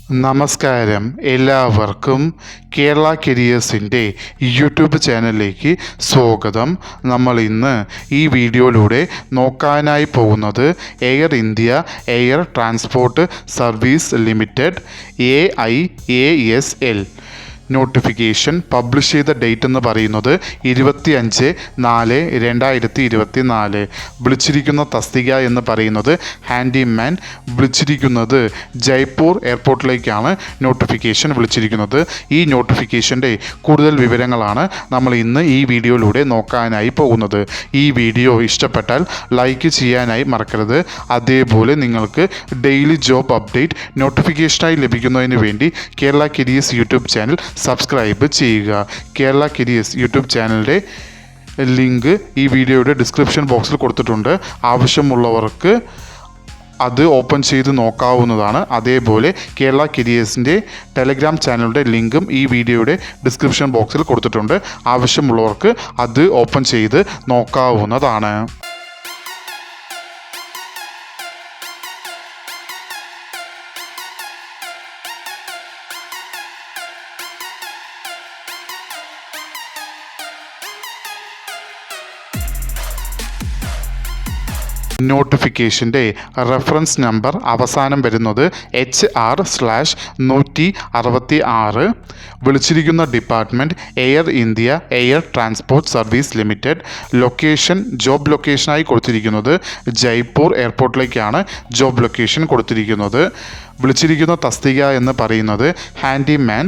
നമസ്കാരം, എല്ലാവർക്കും കേരള കരിയേഴ്സിൻ്റെ യൂട്യൂബ് ചാനലിലേക്ക് സ്വാഗതം. നമ്മൾ ഇന്ന് ഈ വീഡിയോയിലൂടെ നോക്കാനായി പോകുന്നത് air India air transport service limited AIASL notification publish ചെയ്ത ഡേറ്റ് എന്ന് പറയുന്നത് 25/4/2024. വിളിച്ചിരിക്കുന്ന തസ്തിക എന്ന് പറയുന്നത് ഹാൻഡിമാൻ. വിളിച്ചിരിക്കുന്നത് ജയ്പൂർ എയർപോർട്ടിലേക്കാണ് നോട്ടിഫിക്കേഷൻ വിളിച്ചിരിക്കുന്നത്. ഈ നോട്ടിഫിക്കേഷൻ്റെ കൂടുതൽ വിവരങ്ങളാണ് നമ്മൾ ഇന്ന് ഈ വീഡിയോയിലൂടെ നോക്കാനായി പോകുന്നത്. ഈ വീഡിയോ ഇഷ്ടപ്പെട്ടാൽ ലൈക്ക് ചെയ്യാനായി മറക്കരുത്. അതേപോലെ നിങ്ങൾക്ക് ഡെയിലി ജോബ് അപ്ഡേറ്റ് നോട്ടിഫിക്കേഷനായി ലഭിക്കുന്നതിന് വേണ്ടി Kerala careers YouTube channel subscribe ചെയ്യുക. കേരള കരിയേഴ്സ് യൂട്യൂബ് ചാനലിൻ്റെ ലിങ്ക് ഈ വീഡിയോയുടെ ഡിസ്ക്രിപ്ഷൻ ബോക്സിൽ കൊടുത്തിട്ടുണ്ട്. ആവശ്യമുള്ളവർക്ക് അത് ഓപ്പൺ ചെയ്ത് നോക്കാവുന്നതാണ്. അതേപോലെ കേരള കരിയേഴ്സിൻ്റെ ടെലഗ്രാം ചാനലിൻ്റെ ലിങ്കും ഈ വീഡിയോയുടെ ഡിസ്ക്രിപ്ഷൻ ബോക്സിൽ കൊടുത്തിട്ടുണ്ട്. ആവശ്യമുള്ളവർക്ക് അത് ഓപ്പൺ ചെയ്ത് നോക്കാവുന്നതാണ്. നോട്ടിഫിക്കേഷൻ്റെ റെഫറൻസ് നമ്പർ അവസാനം വരുന്നത് HR/166. വിളിച്ചിരിക്കുന്ന department air India air transport service limited. Location job ലൊക്കേഷനായി കൊടുത്തിരിക്കുന്നത് ജയ്പൂർ എയർപോർട്ടിലേക്കാണ് ജോബ് ലൊക്കേഷൻ കൊടുത്തിരിക്കുന്നത്. വിളിച്ചിരിക്കുന്ന തസ്തിക എന്ന് പറയുന്നത് ഹാൻഡിമാൻ.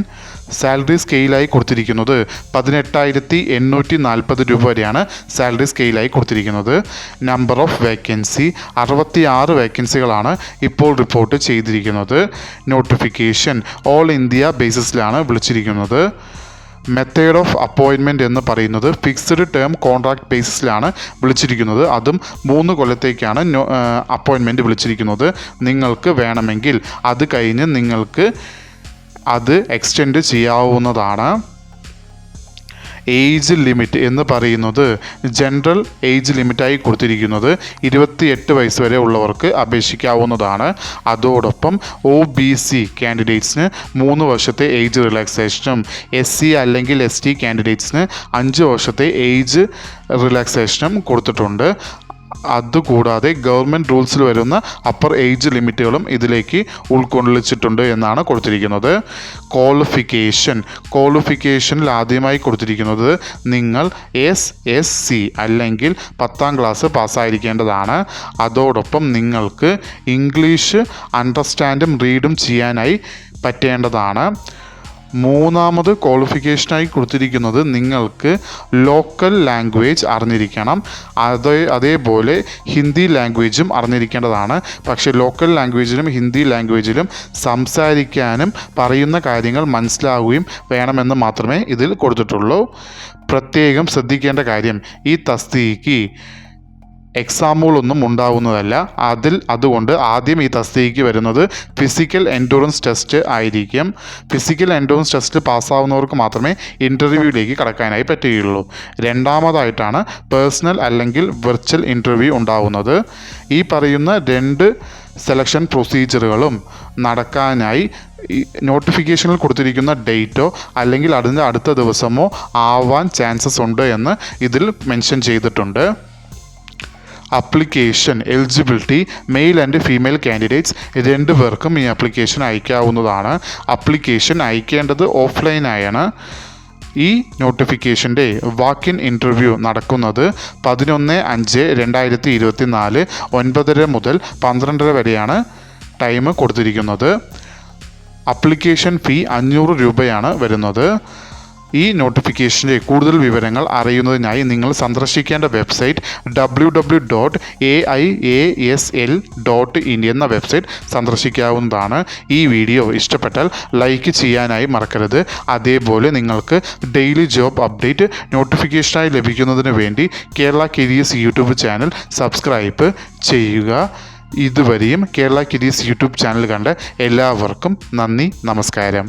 സാലറി സ്കെയിലായി കൊടുത്തിരിക്കുന്നത് 18,840 രൂപ വരെയാണ് സാലറി സ്കെയിലായി കൊടുത്തിരിക്കുന്നത്. നമ്പർ ഓഫ് വേക്കൻസി 66 വേക്കൻസികളാണ് ഇപ്പോൾ റിപ്പോർട്ട് ചെയ്തിരിക്കുന്നത്. നോട്ടിഫിക്കേഷൻ ഓൾ ഇന്ത്യ ബേസിസിലാണ് വിളിച്ചിരിക്കുന്നത്. മെത്തേഡ് ഓഫ് അപ്പോയിൻമെൻറ്റ് എന്ന് പറയുന്നത് ഫിക്സ്ഡ് ടേം കോൺട്രാക്ട് ബേസിസിലാണ് വിളിച്ചിരിക്കുന്നത്. അതും 3 കൊല്ലത്തേക്കാണ് അപ്പോയിൻമെൻറ്റ് വിളിച്ചിരിക്കുന്നത്. നിങ്ങൾക്ക് വേണമെങ്കിൽ അത് കഴിഞ്ഞ് നിങ്ങൾക്ക് അത് എക്സ്റ്റെൻഡ് ചെയ്യാവുന്നതാണ്. ഏജ് ലിമിറ്റ് എന്ന് പറയുന്നത് ജനറൽ ഏജ് ലിമിറ്റായി കൊടുത്തിരിക്കുന്നത് 28 വയസ്സ് വരെ ഉള്ളവർക്ക് അപേക്ഷിക്കാവുന്നതാണ്. അതോടൊപ്പം OBC കാൻഡിഡേറ്റ്സിന് 3 വർഷത്തെ ഏജ് റിലാക്സേഷനും SC അല്ലെങ്കിൽ ST കാൻഡിഡേറ്റ്സിന് 5 വർഷത്തെ ഏജ് റിലാക്സേഷനും കൊടുത്തിട്ടുണ്ട്. അതുകൂടാതെ ഗവൺമെൻറ് റൂൾസിൽ വരുന്ന അപ്പർ ഏജ് ലിമിറ്റുകളും ഇതിലേക്ക് ഉൾക്കൊള്ളിച്ചിട്ടുണ്ട് എന്നാണ് കൊടുത്തിരിക്കുന്നത്. ക്വാളിഫിക്കേഷനിൽ ആദ്യമായി കൊടുത്തിരിക്കുന്നത് നിങ്ങൾ SSC അല്ലെങ്കിൽ 10ാം ക്ലാസ് പാസ്സായിരിക്കേണ്ടതാണ്. അതോടൊപ്പം നിങ്ങൾക്ക് ഇംഗ്ലീഷ് അണ്ടർസ്റ്റാൻഡും റീഡും ചെയ്യാനായി പറ്റേണ്ടതാണ്. മൂന്നാമത് ക്വാളിഫിക്കേഷനായി കൊടുത്തിരിക്കുന്നത് നിങ്ങൾക്ക് ലോക്കൽ ലാംഗ്വേജ് അറിഞ്ഞിരിക്കണം. അതേപോലെ ഹിന്ദി ലാംഗ്വേജും അറിഞ്ഞിരിക്കേണ്ടതാണ്. പക്ഷേ ലോക്കൽ ലാംഗ്വേജിലും ഹിന്ദി ലാംഗ്വേജിലും സംസാരിക്കാനും പറയുന്ന കാര്യങ്ങൾ മനസ്സിലാവുകയും വേണമെന്ന് മാത്രമേ ഇതിൽ കൊടുത്തിട്ടുള്ളൂ. പ്രത്യേകം ശ്രദ്ധിക്കേണ്ട കാര്യം, ഈ തസ്തികയ്ക്ക് എക്സാമുകളൊന്നും ഉണ്ടാവുന്നതല്ല. അതുകൊണ്ട് ആദ്യം ഈ തസ്തികയ്ക്ക് വരുന്നത് ഫിസിക്കൽ എൻഡ്യൂറൻസ് ടെസ്റ്റ് ആയിരിക്കും. ഫിസിക്കൽ എൻഡ്യൂറൻസ് ടെസ്റ്റ് പാസ്സാവുന്നവർക്ക് മാത്രമേ ഇൻ്റർവ്യൂവിലേക്ക് കടക്കാനായി പറ്റുകയുള്ളൂ. രണ്ടാമതായിട്ടാണ് പേഴ്സണൽ അല്ലെങ്കിൽ വെർച്വൽ ഇൻ്റർവ്യൂ ഉണ്ടാവുന്നത്. ഈ പറയുന്ന 2 സെലക്ഷൻ പ്രൊസീജിയറുകളും നടക്കാനായി നോട്ടിഫിക്കേഷനിൽ കൊടുത്തിരിക്കുന്ന ഡേറ്റോ അല്ലെങ്കിൽ അതിൻ്റെ അടുത്ത ദിവസമോ ആവാൻ ചാൻസസ് ഉണ്ട് എന്ന് ഇതിൽ മെൻഷൻ ചെയ്തിട്ടുണ്ട്. Application eligibility male and female candidates 2 പേർക്കും ഈ ആപ്ലിക്കേഷൻ അയക്കാവുന്നതാണ്. ആപ്ലിക്കേഷൻ അയക്കേണ്ടത് ഓഫ്ലൈനായാണ്. ഈ നോട്ടിഫിക്കേഷൻ്റെ വാക്ക് ഇൻ ഇൻ്റർവ്യൂ നടക്കുന്നത് 11/5/2024 9:30 മുതൽ 12:30 വരെയാണ് ടൈം കൊടുത്തിരിക്കുന്നത്. ആപ്ലിക്കേഷൻ ഫീ 500 രൂപയാണ് വരുന്നത്. ഈ നോട്ടിഫിക്കേഷൻ്റെ കൂടുതൽ വിവരങ്ങൾ അറിയുന്നതിനായി നിങ്ങൾ സന്ദർശിക്കേണ്ട വെബ്സൈറ്റ് www.aiasl.in എന്ന വെബ്സൈറ്റ് സന്ദർശിക്കാവുന്നതാണ്. ഈ വീഡിയോ ഇഷ്ടപ്പെട്ടാൽ ലൈക്ക് ചെയ്യാനായി മറക്കരുത്. അതേപോലെ നിങ്ങൾക്ക് ഡെയിലി ജോബ് അപ്ഡേറ്റ് നോട്ടിഫിക്കേഷനായി ലഭിക്കുന്നതിന് വേണ്ടി Kerala careers YouTube channel subscribe ചെയ്യുക. ഇതുവരെയും കേരള കരിയേഴ്സ് യൂട്യൂബ് ചാനൽ കണ്ട എല്ലാവർക്കും നന്ദി, നമസ്കാരം.